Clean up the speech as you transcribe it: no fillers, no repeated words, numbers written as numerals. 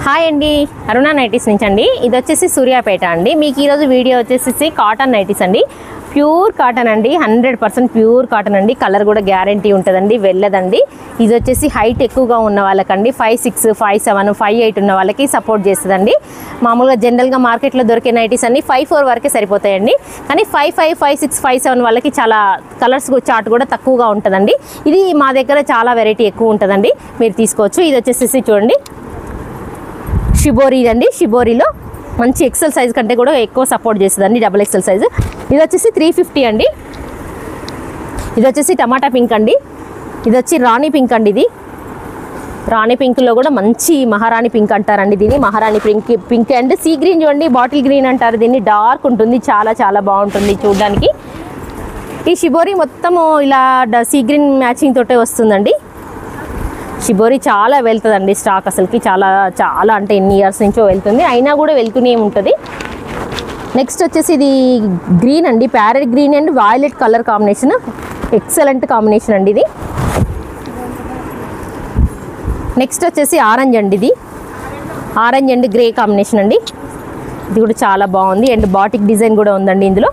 Hi అండి, అరుణ nighties నుంచి అండి. ఇది వచ్చేసి సూర్యాపేట అండి. మీకు ఈరోజు వీడియో వచ్చేసి కాటన్ నైటీస్ అండి. ప్యూర్ కాటన్ అండి, 100% ప్యూర్ కాటన్ అండి. కలర్ కూడా గ్యారంటీ ఉంటుందండి, వెళ్ళదండి. ఇది వచ్చేసి హైట్ ఎక్కువగా ఉన్న వాళ్ళకండి, 5'6", 5'7", 5'8" ఉన్న వాళ్ళకి సపోర్ట్ చేస్తుందండి. మామూలుగా జనరల్గా మార్కెట్లో దొరికే నైటీస్ అన్ని 5'4" వరకే సరిపోతాయండి. కానీ 5'5", 5'6", 5'7" వాళ్ళకి చాలా కలర్స్ చార్ట్ కూడా తక్కువగా ఉంటుందండి. ఇది మా దగ్గర చాలా వెరైటీ ఎక్కువ ఉంటుందండి, మీరు తీసుకోవచ్చు. ఇది వచ్చేసి చూడండి, షిబోరీ అండి. షిబోరీలో మంచి ఎక్సెల్ సైజ్ కంటే కూడా ఎక్కువ సపోర్ట్ చేస్తుందండి, XXL సైజు. ఇది వచ్చేసి 350 అండి. ఇది వచ్చేసి టమాటా పింక్ అండి. ఇది వచ్చి రాణి పింక్ అండి. ఇది రాణి పింక్లో కూడా మంచి మహారాణి పింక్ అంటారండి దీన్ని. మహారాణి పింక్ అండ్ సీ గ్రీన్ చూడండి, బాటిల్ గ్రీన్ అంటారు దీన్ని. డార్క్ ఉంటుంది, చాలా చాలా బాగుంటుంది చూడడానికి. ఈ షిబోరీ మొత్తము ఇలా సీ గ్రీన్ మ్యాచింగ్ తోటే వస్తుందండి. షిబోరీ చాలా వెళ్తుందండి స్టాక్, అసలుకి చాలా చాలా అంటే ఎన్ని ఇయర్స్ నుంచో వెళ్తుంది, అయినా కూడా వెళ్తూనే ఉంటుంది. నెక్స్ట్ వచ్చేసి ఇది గ్రీన్ అండి, parrot green and violet colour combination, excellent combination అండి ఇది. నెక్స్ట్ వచ్చేసి ఆరెంజ్ అండి. ఇది ఆరెంజ్ అండ్ గ్రే కాంబినేషన్ అండి. ఇది కూడా చాలా బాగుంది అండ్ బాటిక్ డిజైన్ కూడా ఉందండి ఇందులో.